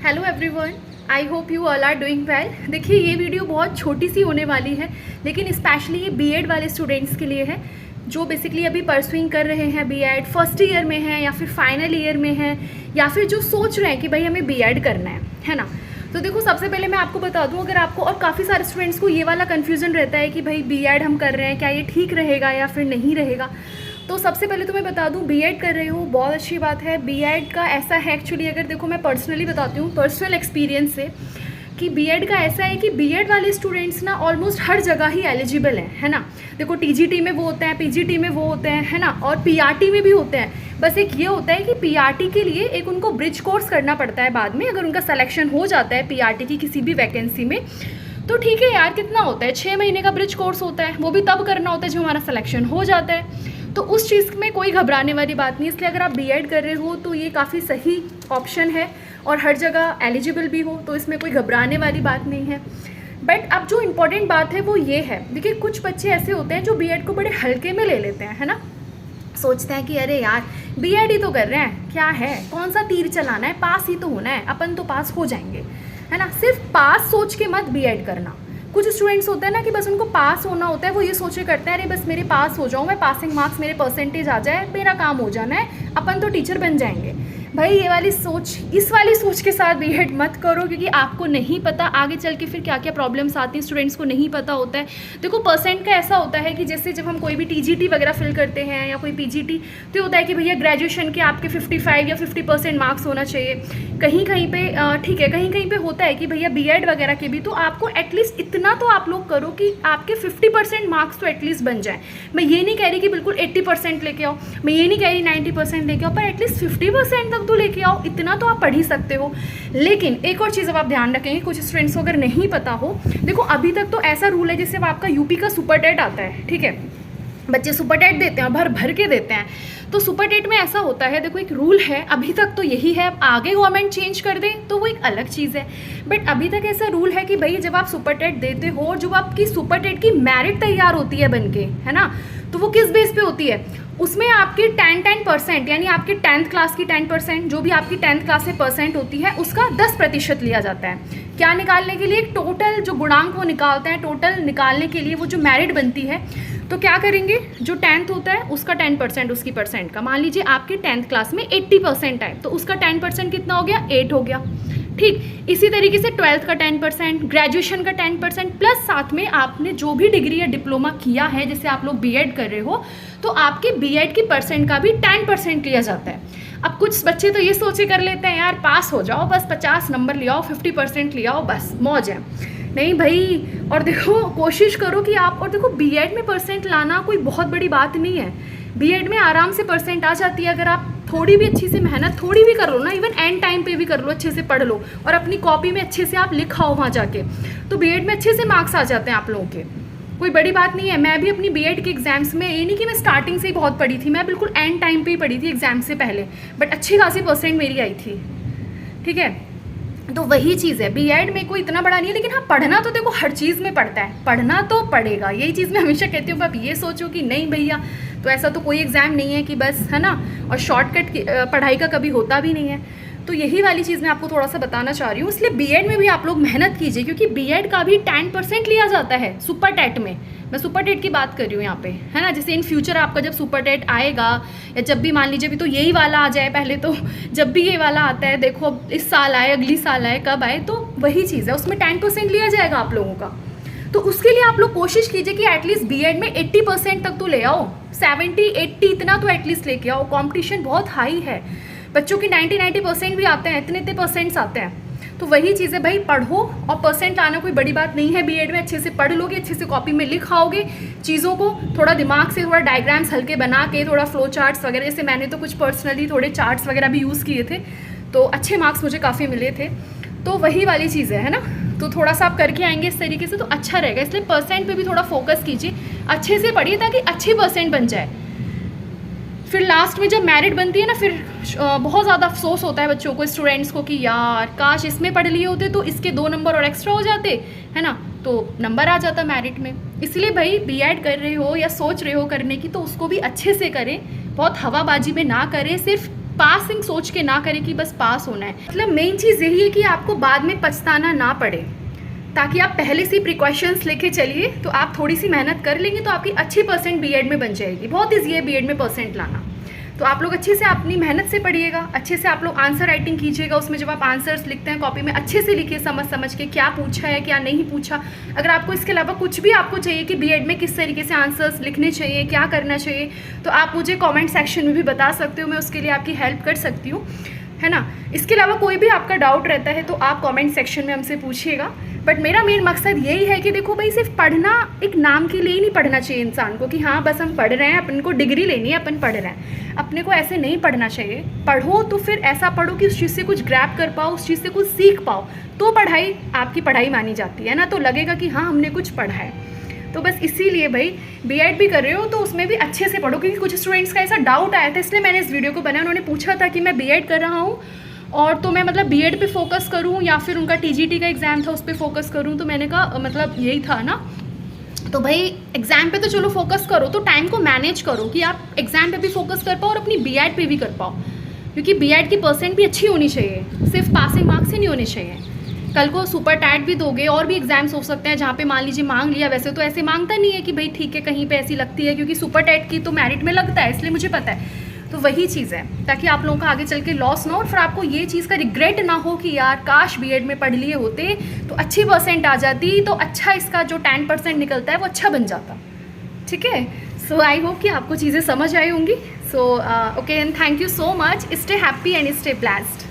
Hello everyone, I hope you all are doing well. देखिए, ये video बहुत छोटी सी होने वाली है, लेकिन स्पेशली ये बीएड वाले स्टूडेंट्स के लिए है जो बेसिकली अभी परसुइंग कर रहे हैं, बीएड फर्स्ट ईयर में हैं या फिर फाइनल ईयर में हैं, या फिर जो सोच रहे हैं कि भाई हमें बीएड करना है ना। तो देखो, सबसे पहले मैं आपको बता दूं, अगर आपको, और काफ़ी सारे स्टूडेंट्स को ये वाला कन्फ्यूज़न रहता है कि भाई बीएड हम कर रहे हैं, क्या ये ठीक रहेगा या फिर नहीं रहेगा। तो सबसे पहले तो मैं बता दूं, बीएड कर रहे हो बहुत अच्छी बात है। बीएड का ऐसा है एक्चुअली, अगर देखो मैं पर्सनली बताती हूँ पर्सनल एक्सपीरियंस से, कि बीएड का ऐसा है कि बीएड वाले स्टूडेंट्स ना ऑलमोस्ट हर जगह ही एलिजिबल है ना। देखो, टीजीटी में वो होते हैं, पीजीटी में वो होते हैं, है ना, और पीआरटी में भी होते हैं। बस एक ये होता है कि पीआरटी के लिए एक उनको ब्रिज कोर्स करना पड़ता है बाद में, अगर उनका सिलेक्शन हो जाता है पीआरटी की किसी भी वैकेंसी में। तो ठीक है यार, कितना होता है, 6 महीने का ब्रिज कोर्स होता है, वो भी तब करना होता है जब हमारा सिलेक्शन हो जाता है। तो उस चीज़ में कोई घबराने वाली बात नहीं। इसलिए अगर आप बीएड कर रहे हो तो ये काफ़ी सही ऑप्शन है, और हर जगह एलिजिबल भी हो, तो इसमें कोई घबराने वाली बात नहीं है। बट अब जो इम्पोर्टेंट बात है वो ये है, देखिए कुछ बच्चे ऐसे होते हैं जो बीएड को बड़े हल्के में ले लेते हैं, है ना। सोचते हैं कि अरे यार, बीएड ही तो कर रहे हैं, क्या है, कौन सा तीर चलाना है, पास ही तो होना है, अपन तो पास हो जाएंगे, है ना। सिर्फ पास सोच के मत बीएड करना। कुछ स्टूडेंट्स होते हैं ना कि बस उनको पास होना होता है, वो ये सोचे करते हैं अरे बस मेरे पास हो जाऊँ, मैं पासिंग मार्क्स, मेरे परसेंटेज आ जाए, मेरा काम हो जाना है, अपन तो टीचर बन जाएंगे। भाई ये वाली सोच, इस वाली सोच के साथ बीएड मत करो, क्योंकि आपको नहीं पता आगे चल के फिर क्या क्या प्रॉब्लम्स आती हैं, स्टूडेंट्स को नहीं पता होता है। देखो, परसेंट का ऐसा होता है कि जैसे जब हम कोई भी टीजीटी वगैरह फिल करते हैं या कोई पीजीटी, तो होता है कि भैया ग्रेजुएशन के आपके 55 या 50% मार्क्स होना चाहिए। कहीं कहीं पे ठीक है, कहीं कहीं पे होता है कि भैया बीएड वगैरह के भी, तो आपको एटलीस्ट इतना तो आप लोग करो कि आपके 50% मार्क्स तो एटलीस्ट बन जाए। मैं ये नहीं कह रही कि बिल्कुल 80% लेके आओ, मैं ये नहीं कह रही 90% लेके आओ, पर एटलीस्ट 50% तो लेके आओ, इतना तो आप पढ़ ही सकते हो। लेकिन एक और चीज़ अब आप ध्यान रखेंगे, कुछ स्टूडेंट्स को अगर नहीं पता हो, देखो अभी तक तो ऐसा रूल है, जैसे अब आपका यूपी का सुपर टेट आता है, ठीक है, बच्चे सुपर टेट देते हैं, भर भर के देते हैं। तो सुपर टेट में ऐसा होता है, देखो एक रूल है, अभी तक तो यही है, आगे गवर्नमेंट चेंज कर दे तो वो एक अलग चीज़ है। बट अभी तक ऐसा रूल है कि भाई जब आप सुपर टेट देते हो, और जब आपकी सुपर टेट की मेरिट तैयार होती है बनके, है ना, तो वो किस बेस पे होती है, उसमें आपके 10% यानी आपके 10th क्लास की 10%, जो भी आपकी 10th क्लास से परसेंट होती है, उसका 10% लिया जाता है। क्या निकालने के लिए, एक टोटल जो गुणांक वो निकालते हैं, टोटल निकालने के लिए वो जो मेरिट बनती है, तो क्या करेंगे, जो 10th होता है उसका 10% उसकी परसेंट का, मान लीजिए आपके 10th क्लास में 80% है, तो उसका 10% कितना हो गया, 8 हो गया। ठीक इसी तरीके से 12th का 10%, ग्रेजुएशन का 10%, प्लस साथ में आपने जो भी डिग्री या डिप्लोमा किया है, जैसे आप लोग बीएड कर रहे हो, तो आपके बीएड की परसेंट का भी 10% लिया जाता है। अब कुछ बच्चे तो ये सोचे कर लेते हैं यार पास हो जाओ, बस 50 नंबर ले आओ, 50% ले आओ, बस मौज है। नहीं भाई, और देखो कोशिश करो कि आप, और देखो बीएड में परसेंट लाना कोई बहुत बड़ी बात नहीं है, बीएड में आराम से परसेंट आ जाती है, अगर आप थोड़ी भी अच्छी से मेहनत थोड़ी भी कर लो ना, इवन एंड टाइम पे भी कर लो, अच्छे से पढ़ लो और अपनी कॉपी में अच्छे से आप लिखाओ वहाँ जाके, तो बीएड में अच्छे से मार्क्स आ जाते हैं आप लोगों के, कोई बड़ी बात नहीं है। मैं भी अपनी बीएड के एग्जाम्स में, ये नहीं कि मैं स्टार्टिंग से ही बहुत पढ़ी थी, मैं बिल्कुल एंड टाइम पे ही पढ़ी थी एग्जाम से पहले, बट अच्छी खासी परसेंट मेरी आई थी, ठीक है। तो वही चीज़ है, बीएड में कोई इतना बड़ा नहीं है, लेकिन हाँ पढ़ना तो देखो हर चीज़ में पड़ता है, पढ़ना तो पड़ेगा, यही चीज़ मैं हमेशा कहती हूँ। आप ये सोचो कि नहीं भैया, तो ऐसा तो कोई एग्ज़ाम नहीं है कि बस, है ना, और शॉर्टकट पढ़ाई का कभी होता भी नहीं है। तो यही वाली चीज़ मैं आपको थोड़ा सा बताना चाह रही हूँ। इसलिए बीएड में भी आप लोग मेहनत कीजिए, क्योंकि बीएड का भी 10% लिया जाता है सुपर टेट में। मैं सुपर टेट की बात कर रही हूँ यहाँ पे, है ना। जैसे इन फ्यूचर आपका जब सुपर टेट आएगा, या जब भी मान लीजिए अभी तो यही वाला आ जाए, पहले तो जब भी ये वाला आता है, देखो अब इस साल आए, अगली साल आए, कब आए, तो वही चीज़ है, उसमें 10% लिया जाएगा आप लोगों का। तो उसके लिए आप लोग कोशिश कीजिए कि एटलीस्ट बीएड में 80% तक तो ले आओ, 70-80 इतना तो एटलीस्ट लेके आओ। कॉम्पिटिशन बहुत हाई है, बच्चों की 90% भी आते हैं, इतने परसेंट्स आते हैं। तो वही चीज़ है भाई, पढ़ो, और परसेंट लाना कोई बड़ी बात नहीं है। बीएड में अच्छे से पढ़ लोगे, अच्छे से कॉपी में लिखाओगे चीज़ों को, थोड़ा दिमाग से, थोड़ा डायग्राम्स हल्के बना के, थोड़ा फ्लो चार्ट्स वगैरह, जैसे मैंने तो कुछ पर्सनली थोड़े चार्ट्स वगैरह भी यूज़ किए थे, तो अच्छे मार्क्स मुझे काफ़ी मिले थे। तो वही वाली चीज़ है ना, तो थोड़ा सा आप करके आएंगे इस तरीके से तो अच्छा रहेगा। इसलिए परसेंट पे भी थोड़ा फोकस कीजिए, अच्छे से पढ़िए ताकि अच्छी परसेंट बन जाए। फिर लास्ट में जब मेरिट बनती है ना, फिर बहुत ज़्यादा अफसोस होता है बच्चों को, स्टूडेंट्स को, कि यार काश इसमें पढ़ लिए होते तो इसके 2 नंबर और एक्स्ट्रा हो जाते, है ना, तो नंबर आ जाता मेरिट में। इसलिए भाई बीएड कर रहे हो या सोच रहे हो करने की, तो उसको भी अच्छे से करें, बहुत हवाबाजी में ना करें, सिर्फ पासिंग सोच के ना करें कि बस पास होना है। मतलब मेन चीज़ यही है कि आपको बाद में पछताना ना पड़े, ताकि आप पहले से प्रिकॉशंस लेके चलिए, तो आप थोड़ी सी मेहनत कर लेंगे तो आपकी अच्छी परसेंट बीएड में बन जाएगी। बहुत ईजी है बीएड में परसेंट लाना। तो आप लोग अच्छे से अपनी मेहनत से पढ़िएगा, अच्छे से आप लोग आंसर राइटिंग कीजिएगा। उसमें जब आप आंसर्स लिखते हैं कॉपी में अच्छे से लिखिए, समझ के क्या पूछा है क्या नहीं पूछा। अगर आपको इसके अलावा कुछ भी आपको चाहिए कि बीएड में किस तरीके से आंसर्स लिखने चाहिए, क्या करना चाहिए, तो आप मुझे कमेंट सेक्शन में भी बता सकते हो, मैं उसके लिए आपकी हेल्प कर सकती हूँ, है ना। इसके अलावा कोई भी आपका डाउट रहता है तो आप कमेंट सेक्शन में हमसे पूछिएगा। बट मेरा मेन मकसद यही है कि देखो भाई, सिर्फ पढ़ना एक नाम के लिए ही नहीं पढ़ना चाहिए इंसान को कि हाँ बस हम पढ़ रहे हैं, अपन को डिग्री लेनी है, अपन पढ़ रहे हैं। अपने को ऐसे नहीं पढ़ना चाहिए। पढ़ो तो फिर ऐसा पढ़ो कि उस चीज़ से कुछ ग्रैब कर पाओ, उस चीज़ से कुछ सीख पाओ, तो पढ़ाई आपकी पढ़ाई मानी जाती है ना, तो लगेगा कि हाँ हमने कुछ पढ़ा है। तो बस इसीलिए भाई बीएड भी कर रहे हो तो उसमें भी अच्छे से पढ़ो, क्योंकि कुछ स्टूडेंट्स का ऐसा डाउट आया था, इसलिए मैंने इस वीडियो को बनाया। उन्होंने पूछा था कि मैं बीएड कर रहा हूँ और तो मैं मतलब बीएड पे फोकस करूँ या फिर उनका टीजीटी का एग्ज़ाम था उस पर फोकस करूँ। तो मैंने कहा मतलब यही था ना, तो भाई एग्ज़ाम पे तो चलो फोकस करो, तो टाइम को मैनेज करो कि आप एग्ज़ाम पे भी फोकस कर पाओ और अपनी बीएड पे भी कर पाओ, क्योंकि बीएड की परसेंट भी अच्छी होनी चाहिए, सिर्फ पासिंग मार्क्स ही नहीं होने चाहिए। कल को सुपर टैट भी दोगे, और भी एग्जाम्स हो सकते हैं जहाँ पे मान लीजिए मांग लिया। वैसे तो ऐसे मांगता नहीं है कि भाई ठीक है कहीं पे ऐसी लगती है, क्योंकि सुपर टैट की तो मेरिट में लगता है, इसलिए मुझे पता है। तो वही चीज़ है, ताकि आप लोगों का आगे चल के लॉस ना हो और फिर आपको ये चीज़ का रिग्रेट ना हो कि यार काश बीएड में पढ़ लिए होते तो अच्छी परसेंट आ जाती, तो अच्छा इसका जो 10% निकलता है वो अच्छा बन जाता। ठीक है, सो आई होप कि आपको चीज़ें समझ आई होंगी। So okay and thank you so much. Stay happy and stay blessed.